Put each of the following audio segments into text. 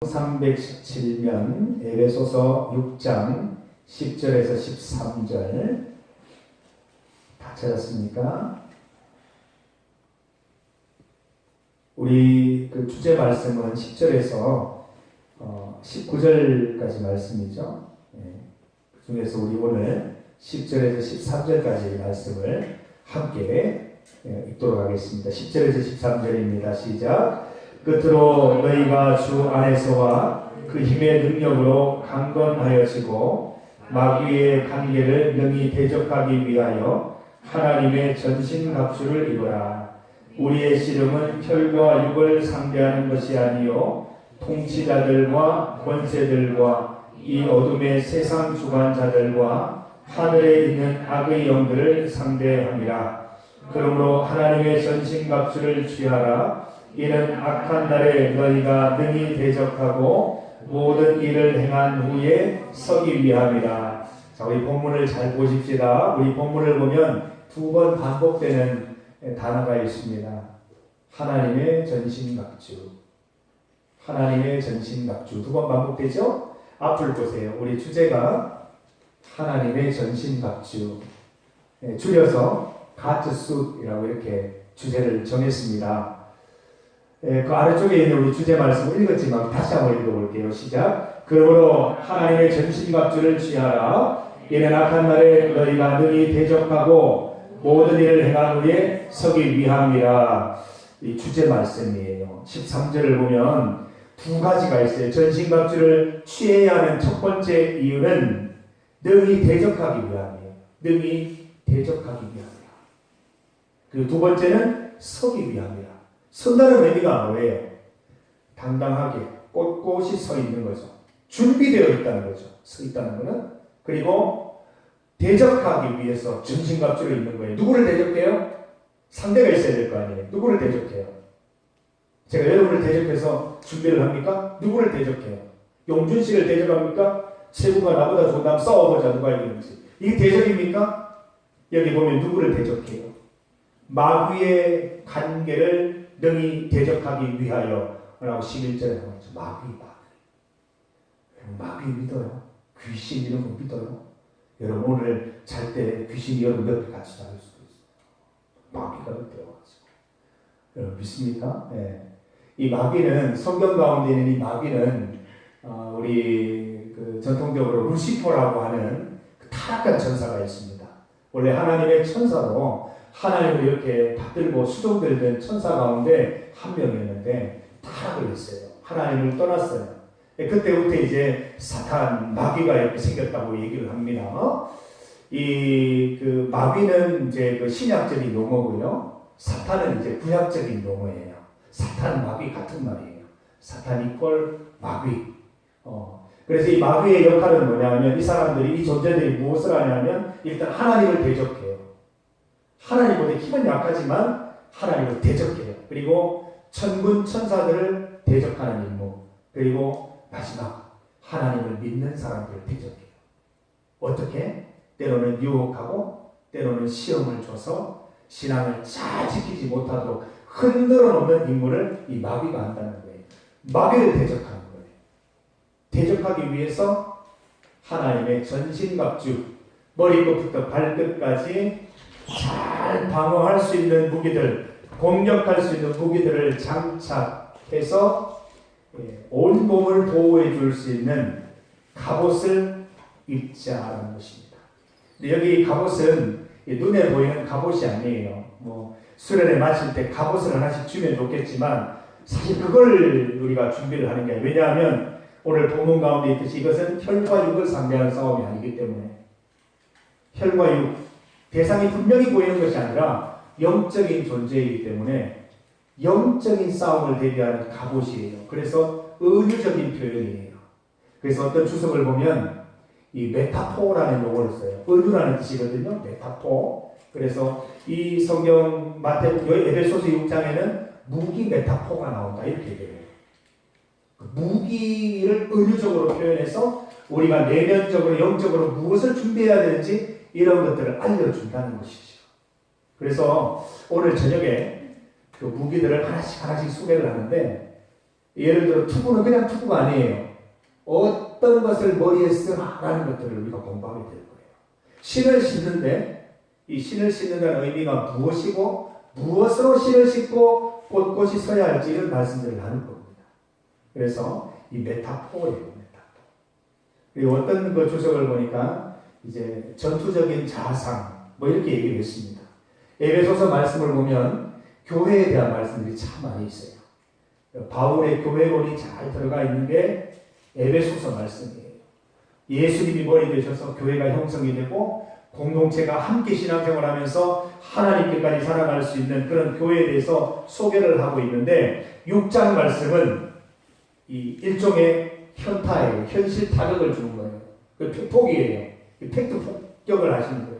317면 에베소서 6장 10절에서 13절 다 찾았습니까? 우리 그 주제 말씀은 10절에서 19절까지 말씀이죠. 그 중에서 우리 오늘 10절에서 13절까지 말씀을 함께 읽도록 하겠습니다. 10절에서 13절입니다. 시작. 끝으로 너희가 주 안에서와 그 힘의 능력으로 강건하여지고 마귀의 관계를 능히 대적하기 위하여 하나님의 전신갑주를 입으라. 우리의 씨름은 혈과 육을 상대하는 것이 아니요 통치자들과 권세들과 이 어둠의 세상 주관자들과 하늘에 있는 악의 영들을 상대함이라. 그러므로 하나님의 전신갑주를 취하라. 이는 악한 날에 너희가 능히 대적하고 모든 일을 행한 후에 서기 위함이라. 자, 우리 본문을 잘 보십시다. 우리 본문을 보면 두 번 반복되는 단어가 있습니다. 하나님의 전신갑주. 하나님의 전신갑주. 두 번 반복되죠? 앞을 보세요. 우리 주제가 하나님의 전신갑주. 줄여서 가트숫이라고 이렇게 주제를 정했습니다. 그 아래쪽에 있는 우리 주제 말씀을 읽었지만 다시 한번 읽어볼게요. 시작. 그러므로 하나님의 전신갑주를 취하라. 이는 악한 날에 너희가 능히 대적하고 모든 일을 행한 후에 서기 위함이라. 이 주제 말씀이에요. 13절을 보면 두 가지가 있어요. 전신갑주를 취해야 하는 첫 번째 이유는 능히 대적하기 위함이에요. 능히 대적하기 위함이라. 그리고 두 번째는 서기 위함이라. 선다는 의미가 뭐예요? 당당하게 꼿꼿이 서 있는 거죠. 준비되어 있다는 거죠. 서 있다는 거는. 그리고 대적하기 위해서 전신갑주를 입는 거예요. 누구를 대적해요? 상대가 있어야 될 거 아니에요. 누구를 대적해요? 제가 여러분을 대적해서 준비를 합니까? 누구를 대적해요? 용준 씨를 대적합니까? 세구가 나보다 좋은 다음 싸워보자 누가 이기는지. 이게 대적입니까? 여기 보면 누구를 대적해요? 마귀의 관계를 능히 대적하기 위하여 라고 11절에 나오죠. 마귀 믿어요? 귀신 이런 거 믿어요? 여러분 오늘 잘 때 귀신이 여러분 옆에 같이 다닐 수도 있어요. 마귀가 되어가지고. 여러분 믿습니까? 네. 이 마귀는 성경 가운데 있는 이 마귀는 우리 그 전통적으로 루시퍼라고 하는 그 타락한 천사가 있습니다. 원래 하나님의 천사로 하나님을 이렇게 받들고 수종들던 천사 가운데 한 명이었는데 타락을 했어요. 하나님을 떠났어요. 그때부터 이제 사탄, 마귀가 이렇게 생겼다고 얘기를 합니다. 이 그 마귀는 이제 그 신약적인 용어고요. 사탄은 이제 구약적인 용어예요. 사탄, 마귀 같은 말이에요. 사탄 이퀄 마귀. 그래서 이 마귀의 역할은 뭐냐면 이 사람들이, 이 존재들이 무엇을 하냐면 일단 하나님을 대적해요. 하나님보다 힘은 약하지만 하나님을 대적해요. 그리고 천군 천사들을 대적하는 임무. 그리고 마지막 하나님을 믿는 사람들을 대적해요. 어떻게? 때로는 유혹하고 때로는 시험을 줘서 신앙을 잘 지키지 못하도록 흔들어 놓는 임무를 이 마귀가 한다는 거예요. 마귀를 대적하는 거예요. 대적하기 위해서 하나님의 전신갑주, 머리끝부터 발끝까지 잘 방어할 수 있는 무기들, 공격할 수 있는 무기들을 장착해서 온 몸을 보호해 줄 수 있는 갑옷을 입자라는 것입니다. 근데 여기 갑옷은 눈에 보이는 갑옷이 아니에요. 뭐 수련회 마칠 때 갑옷을 하나씩 주면 좋겠지만 사실 그걸 우리가 준비를 하는 게 아니에요. 왜냐하면 오늘 본문 가운데 있듯이 이것은 혈과 육을 상대하는 싸움이 아니기 때문에 혈과 육, 대상이 분명히 보이는 것이 아니라 영적인 존재이기 때문에 영적인 싸움을 대비하는 갑옷이에요. 그래서 은유적인 표현이에요. 그래서 어떤 주석을 보면 이 메타포라는 용어를 써요. 은유라는 뜻이거든요. 메타포. 그래서 이 성경 에베소서 6장에는 무기 메타포가 나온다 이렇게 얘기해요. 무기를 은유적으로 표현해서 우리가 내면적으로 영적으로 무엇을 준비해야 되는지 이런 것들을 알려준다는 것이죠. 그래서 오늘 저녁에 그 무기들을 하나씩 소개를 하는데 예를 들어 투구는 그냥 투구가 아니에요. 어떤 것을 머리에 쓰라라는 것들을 우리가 공부하게 될 거예요. 신을 싣는데 이 신을 싣는다는 의미가 무엇이고 무엇으로 신을 싣고 꼿꼿이 서야 할지 이런 말씀들을 하는 겁니다. 그래서 이 메타포예요. 메타포. 그리고 어떤 그 주석을 보니까 이제 전투적인 자상 뭐 이렇게 얘기를 했습니다. 에베소서 말씀을 보면 교회에 대한 말씀들이 참 많이 있어요. 바울의 교회론이 잘 들어가 있는 게 에베소서 말씀이에요. 예수님이 머리 되셔서 교회가 형성이 되고 공동체가 함께 신앙생활하면서 하나님께까지 살아갈 수 있는 그런 교회에 대해서 소개를 하고 있는데 6장 말씀은 이 일종의 현타예요. 현실 타격을 주는 거예요. 그 폭이에요. 팩트 폭격을 하시는 거예요.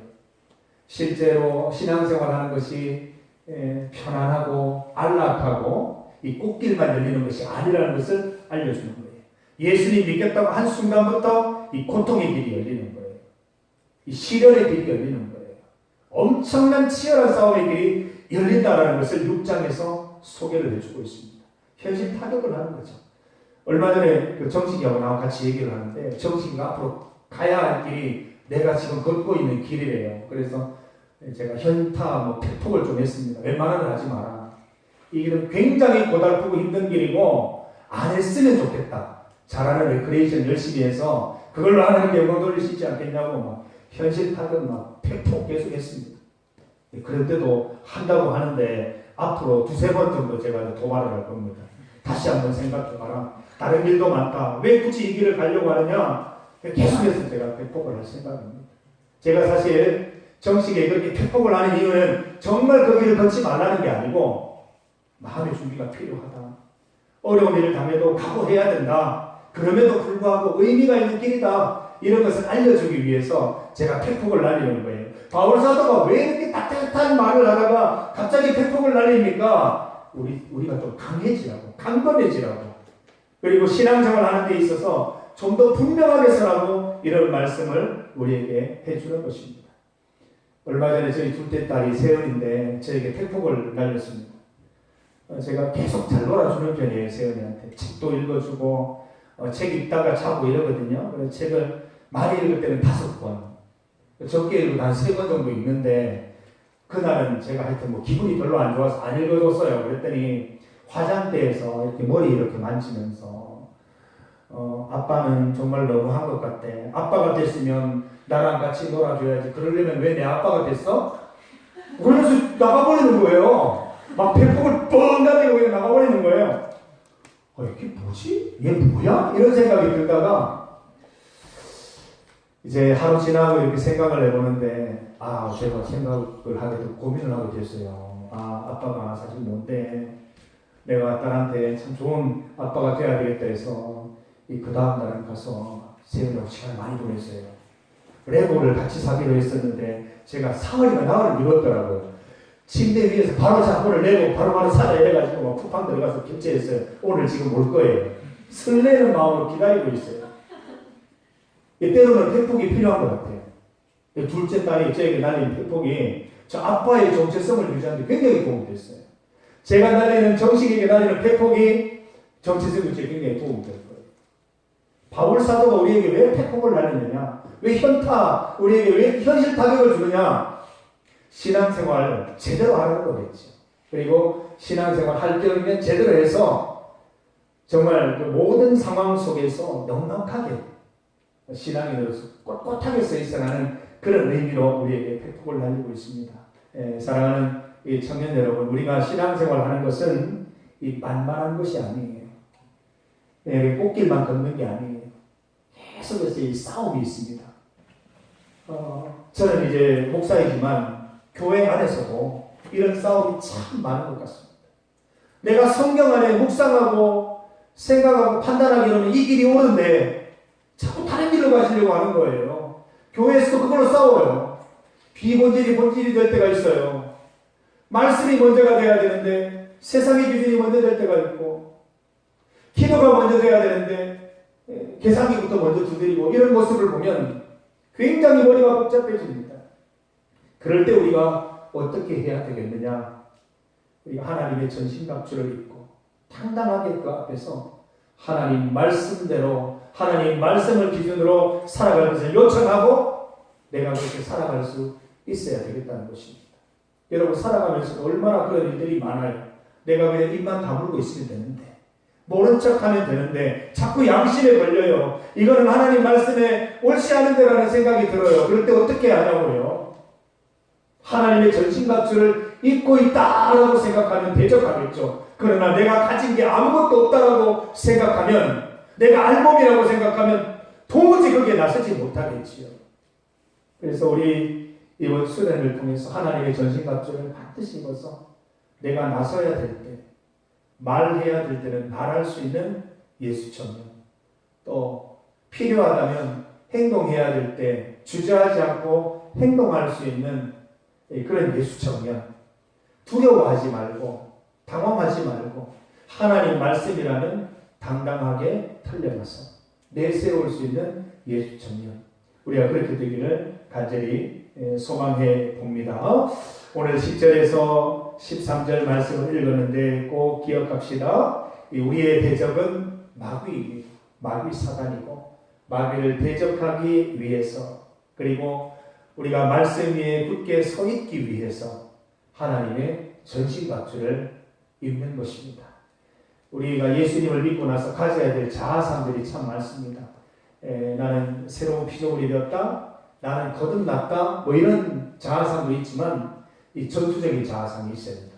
실제로 신앙생활하는 것이 편안하고 안락하고 이 꽃길만 열리는 것이 아니라는 것을 알려주는 거예요. 예수님 믿겠다고 한순간부터 이 고통의 길이 열리는 거예요. 이 시련의 길이 열리는 거예요. 엄청난 치열한 싸움의 길이 열린다라는 것을 6장에서 소개를 해주고 있습니다. 현실 타격을 하는 거죠. 얼마 전에 그 정식이하고 나와 같이 얘기를 하는데 정식이가 앞으로 가야 할 길이 내가 지금 걷고 있는 길이래요. 그래서 제가 현타 팩폭을 좀 했습니다. 웬만하면 하지 마라. 이 길은 굉장히 고달프고 힘든 길이고 안 했으면 좋겠다. 잘하는 레크레이션 열심히 해서 그걸로 하나님께 영광 돌릴 수 있지 않겠냐고 막 현실 타격 팩폭 계속 했습니다. 그런데도 한다고 하는데 앞으로 두세 번 정도 제가 도발을 할 겁니다. 다시 한번 생각해봐라. 다른 길도 많다. 왜 굳이 이 길을 가려고 하느냐? 계속해서 제가 팩폭을 할 생각입니다. 제가 사실 정식에 그렇게 팩폭을 하는 이유는 정말 그 길을 걷지 말라는 게 아니고 마음의 준비가 필요하다. 어려운 일을 당해도 각오해야 된다. 그럼에도 불구하고 의미가 있는 길이다. 이런 것을 알려주기 위해서 제가 팩폭을 날리는 거예요. 바울 사도가 왜 이렇게 따뜻한 말을 하다가 갑자기 팩폭을 날립니까? 우리가 좀 강해지라고, 강건해지라고. 그리고 신앙생활 하는 데 있어서 좀 더 분명하게 서라고 이런 말씀을 우리에게 해주는 것입니다. 얼마 전에 저희 둘째 딸이 세연인데 저에게 팩폭을 날렸습니다. 제가 계속 잘 놀아주는 편이에요. 세연이한테. 책도 읽어주고 책 읽다가 자고 이러거든요. 그래서 책을 많이 읽을 때는 5번, 적게 읽으면 한 3번 정도 읽는데 그날은 제가 하여튼 기분이 별로 안 좋아서 안 읽어줬어요. 그랬더니 화장대에서 이렇게 머리 이렇게 만지면서 아빠는 정말 너무한 것 같대. 아빠가 됐으면 나랑 같이 놀아줘야지. 그러려면 왜 내 아빠가 됐어? 그래서 나가버리는 거예요. 막 팩폭을 뻥 날리고 그냥 나가버리는 거예요. 이게 뭐지? 얘 뭐야? 이런 생각이 들다가 이제 하루 지나고 이렇게 생각을 해보는데 제가 생각을 하게 되고 고민을 하게 됐어요. 아빠가 사실 뭔데 내가 딸한테 참 좋은 아빠가 돼야 되겠다 해서 그 다음 날은 가서 세연이하고 시간을 많이 보냈어요. 레고를 같이 사기로 했었는데 제가 사흘이나 나흘을 미뤘더라고요. 침대 위에서 바로 자고를 내고 바로 사자 이래가지고 쿠팡 들어가서 결제했어요. 오늘 지금 올 거예요. 설레는 마음으로 기다리고 있어요. 때로는 팩폭이 필요한 것 같아요. 둘째 딸이 저에게 날린 팩폭이 저 아빠의 정체성을 유지하는 데 굉장히 도움이 됐어요. 제가 날리는 정식에게 날리는 팩폭이 정체성 유지에 굉장히 도움이 될 거예요. 바울 사도가 우리에게 왜 팩폭을 날리느냐? 왜 우리에게 왜 현실 타격을 주느냐? 신앙생활 제대로 하는 거겠죠. 그리고 신앙생활 할 경우면 제대로 해서 정말 그 모든 상황 속에서 넉넉하게 신앙이 들어서 꼿꼿하게 서 있어가는 그런 의미로 우리에게 팩폭을 날리고 있습니다. 사랑하는 이 청년 여러분, 우리가 신앙생활 하는 것은 이 만만한 것이 아니에요. 꽃길만 걷는 게 아니에요. 계속해서 이 싸움이 있습니다. 저는 이제 목사이지만 교회 안에서도 이런 싸움이 참 많은 것 같습니다. 내가 성경 안에 묵상하고 생각하고 판단하기로는 이 길이 옳은데 자꾸 다른 길로 가시려고 하는 거예요. 교회에서도 그걸로 싸워요. 비본질이 본질이 될 때가 있어요. 말씀이 먼저가 돼야 되는데 세상의 기준이 먼저 될 때가 있고 기도가 먼저 돼야 되는데 계산기부터 먼저 두드리고 이런 모습을 보면 굉장히 머리가 복잡해집니다. 그럴 때 우리가 어떻게 해야 되겠느냐? 우리가 하나님의 전신갑주를 입고 당당하게 그 앞에서 하나님 말씀대로 하나님 말씀을 기준으로 살아갈 것을 요청하고 내가 그렇게 살아갈 수 있어야 되겠다는 것입니다. 여러분 살아가면서 얼마나 그런 일들이 많아요. 내가 그냥 입만 다물고 있으면 되는데 모른 척하면 되는데 자꾸 양심에 걸려요. 이거는 하나님 말씀에 옳지 않은 데라는 생각이 들어요. 그럴 때 어떻게 하냐고요. 하나님의 전신갑주를 입고 있다라고 생각하면 대적하겠죠. 그러나 내가 가진 게 아무것도 없다라고 생각하면 내가 알몸이라고 생각하면 도무지 거기에 나서지 못하겠지요. 그래서 우리 이번 수련을 통해서 하나님의 전신갑주를 반드시 입어서 내가 나서야 될 때, 말해야 될 때는 말할 수 있는 예수 청년, 또 필요하다면 행동해야 될 때 주저하지 않고 행동할 수 있는 그런 예수 청년, 두려워하지 말고 당황하지 말고 하나님 말씀이라는 당당하게 털려나서 내세울 수 있는 예수 청년, 우리가 그렇게 되기를 간절히 소망해 봅니다. 오늘 10절에서 13절 말씀을 읽었는데 꼭 기억합시다. 우리의 대적은 마귀입니다. 마귀 사단이고 마귀를 대적하기 위해서 그리고 우리가 말씀 위에 굳게 서 있기 위해서 하나님의 전신갑주를 입는 것입니다. 우리가 예수님을 믿고 나서 가져야 될 자아상들이 참 많습니다. 나는 새로운 피조물이 되었다. 나는 거듭났다. 뭐 이런 자아상도 있지만 이 전투적인 자아상이 있어야 된다.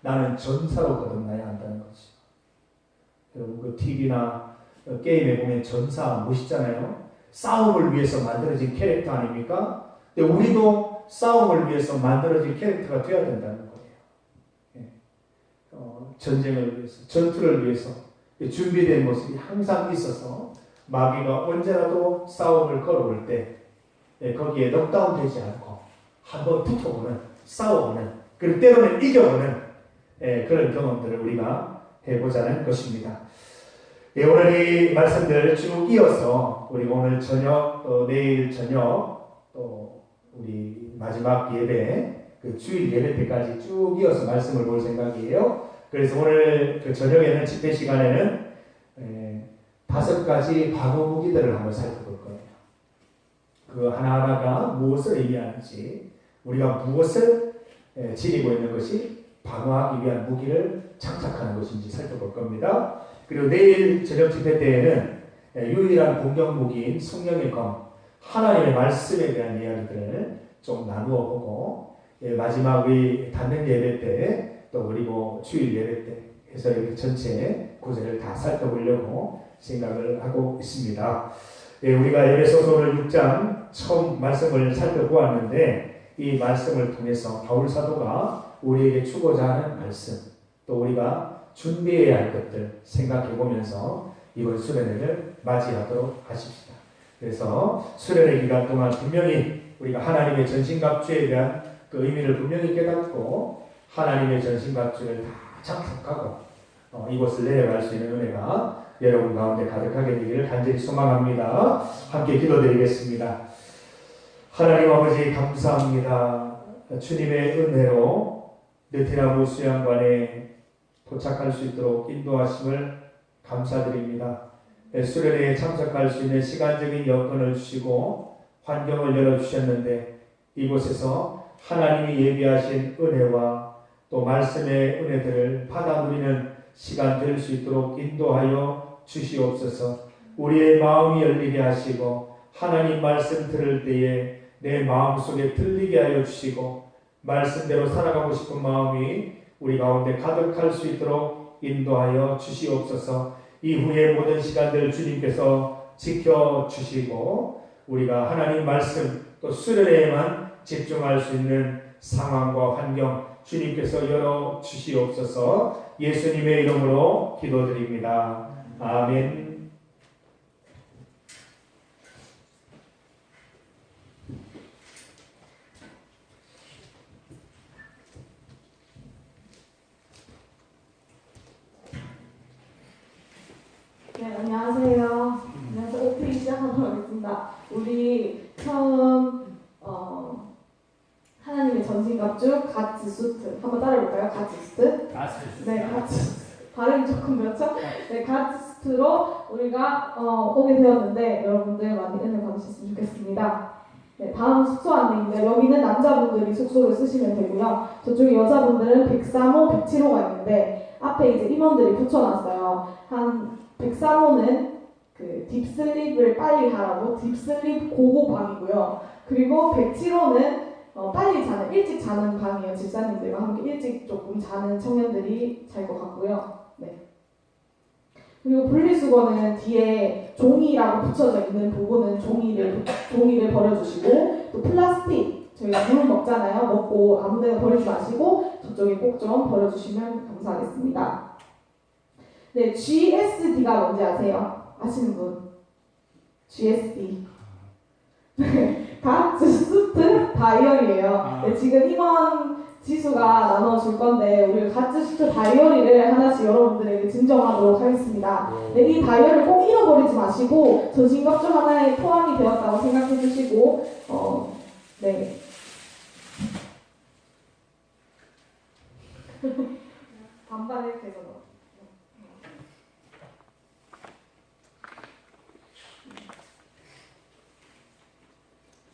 나는 전사로 거듭나야 한다는 거죠. 여러분 그 TV나 게임에 보면 전사 멋있잖아요. 싸움을 위해서 만들어진 캐릭터 아닙니까? 근데 우리도 싸움을 위해서 만들어진 캐릭터가 되어야 된다는 거예요. 전쟁을 위해서, 전투를 위해서 준비된 모습이 항상 있어서 마귀가 언제라도 싸움을 걸어올 때 거기에 넉다운 되지 않고 한번 붙어보는, 싸워보는, 그리고 때로는 이겨보는 그런 경험들을 우리가 해보자는 것입니다. 오늘 이 말씀들 쭉 이어서 우리가 오늘 저녁, 내일 저녁 또 우리 마지막 예배, 그 주일 예배 때까지 쭉 이어서 말씀을 볼 생각이에요. 그래서 오늘 그 저녁에는 집회 시간에는 5가지 방어 무기들을 한번 살펴볼 거예요. 그 하나하나가 무엇을 의미하는지, 우리가 무엇을 지니고 있는 것이 방어하기 위한 무기를 장착하는 것인지 살펴볼 겁니다. 그리고 내일 저녁 집회 때에는 유일한 공격 무기인 성령의 검, 하나님의 말씀에 대한 이야기들을 좀 나누어 보고 마지막 우리 닫는 예배 때 또 그리고 주일 예배 때 해서 이렇게 전체 구절을 다 살펴보려고 생각을 하고 있습니다. 우리가 에베소서 오늘 6장 처음 말씀을 살펴보았는데 이 말씀을 통해서 바울 사도가 우리에게 주고자 하는 말씀, 또 우리가 준비해야 할 것들 생각해 보면서 이번 수련회를 맞이하도록 하십시다. 그래서 수련회 기간 동안 분명히 우리가 하나님의 전신갑주에 대한 그 의미를 분명히 깨닫고 하나님의 전신갑주를 다 장착하고 이곳을 내려갈 수 있는 은혜가 여러분 가운데 가득하게 되기를 간절히 소망합니다. 함께 기도드리겠습니다. 하나님 아버지 감사합니다. 주님의 은혜로 느티나무 수양관에 도착할 수 있도록 인도하심을 감사드립니다. 수련회에 참석할 수 있는 시간적인 여건을 주시고 환경을 열어주셨는데 이곳에서 하나님이 예비하신 은혜와 또 말씀의 은혜들을 받아 누리는 시간 될 수 있도록 인도하여 주시옵소서. 우리의 마음이 열리게 하시고 하나님 말씀 들을 때에 내 마음속에 들리게 하여 주시고 말씀대로 살아가고 싶은 마음이 우리 가운데 가득할 수 있도록 인도하여 주시옵소서. 이후의 모든 시간들 주님께서 지켜주시고 우리가 하나님 말씀 또 수련회에만 집중할 수 있는 상황과 환경 주님께서 열어주시옵소서. 예수님의 이름으로 기도드립니다. 아멘. 네, 안녕하세요. 안녕하세요. 오프닝 시작하도록 하겠습니다. 우리 처음 하나님의 전신갑주 가츠 수트 한번 따라해볼까요? 가츠 수트? 네, 가츠. 발음이 조금 그렇죠? 네, 가스트로 우리가 오게 되었는데 여러분들 많이 은혜 받으셨으면 좋겠습니다. 네, 다음 숙소 안내입니다. 여기는 남자분들이 숙소를 쓰시면 되고요. 저쪽에 여자분들은 103호, 107호가 있는데 앞에 이제 임원들이 붙여놨어요. 한 103호는 그 딥슬립을 빨리 하라고 딥슬립 고고 방이고요. 그리고 107호는 빨리 자는, 일찍 자는 방이에요. 집사님들과 함께 일찍 조금 자는 청년들이 잘 것 같고요. 네. 그리고 분리수거는 뒤에 종이라고 붙여져 있는 부분은 종이를 버려주시고, 또 플라스틱, 저희가 물 먹잖아요. 먹고 아무 데나 버리지 마시고 저쪽에 꼭 좀 버려주시면 감사하겠습니다. 네, GSD가 뭔지 아세요? 아시는 분? GSD. 가츠스트 다이어리예요. 네, 지금 임원 지수가 나눠줄 건데 우리가 가츠스트 다이어리를 하나씩 여러분들에게 증정하도록 하겠습니다. 네, 이 다이어리를 꼭 잃어버리지 마시고 전신갑주 하나에 포함이 되었다고 생각해 주시고 네. 반반 이렇게 해서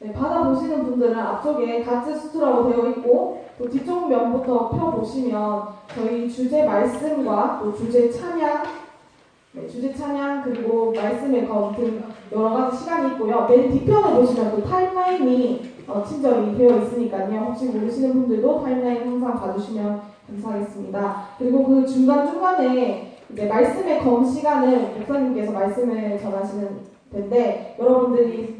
네, 받아보시는 분들은 앞쪽에 가츠스트라고 되어 있고 또 뒤쪽 면부터 펴보시면 저희 주제 말씀과 또 주제 찬양 주제 찬양 그리고 말씀의 검 등 여러 가지 시간이 있고요. 맨 뒤편에 보시면 또 타임라인이 친절히 되어 있으니까요. 혹시 모르시는 분들도 타임라인 항상 봐주시면 감사하겠습니다. 그리고 그 중간중간에 이제 말씀의 검 시간을 목사님께서 말씀을 전하시는 텐데 여러분들이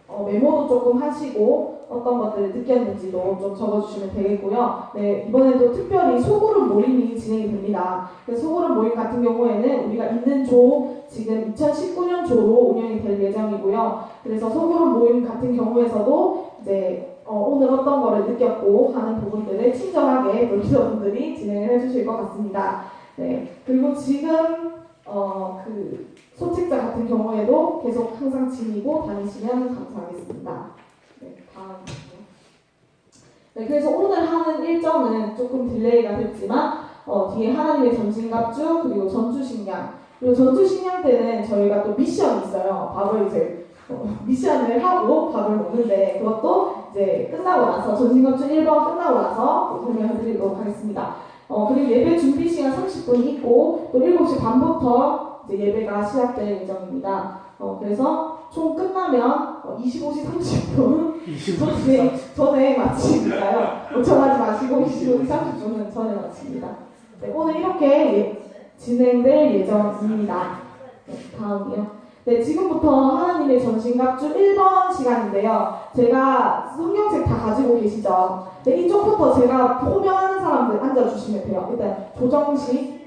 메모도 조금 하시고 어떤 것들을 느꼈는지도 좀 적어주시면 되겠고요. 네, 이번에도 특별히 소그룹 모임이 진행이 됩니다. 소그룹 모임 같은 경우에는 우리가 있는 조, 지금 2019년 조로 운영이 될 예정이고요. 그래서 소그룹 모임 같은 경우에서도 이제 오늘 어떤 거를 느꼈고 하는 부분들을 친절하게 리더분들이 진행을 해주실 것 같습니다. 네, 그리고 지금 그 소책자 같은 경우에도 계속 항상 지니고 다니시면 감사하겠습니다. 네, 다음. 네, 그래서 오늘 하는 일정은 조금 딜레이가 됐지만 뒤에 하나님의 전신갑주 그리고 전주식량 그리고 전주식량 때는 저희가 또 미션이 있어요. 밥을 이제 미션을 하고 밥을 먹는데 그것도 이제 끝나고 나서 전신갑주 1번 끝나고 나서 설명해 드리도록 하겠습니다. 그리고 예배 준비 시간 30분 있고 또 7시 반부터 이제 예배가 시작될 예정입니다. 그래서 총 끝나면 25시 30분 전에 마칩니다요. 걱정하지 마시고 25시 30분은 전에 마칩니다. 네, 오늘 이렇게 진행될 예정입니다. 네, 다음이요. 네, 지금부터 하나님의 전신갑주 1번 시간인데요. 제가 성경책 다 가지고 계시죠? 네, 이쪽부터 제가 호명하는 사람들 앉아주시면 돼요. 일단 조정식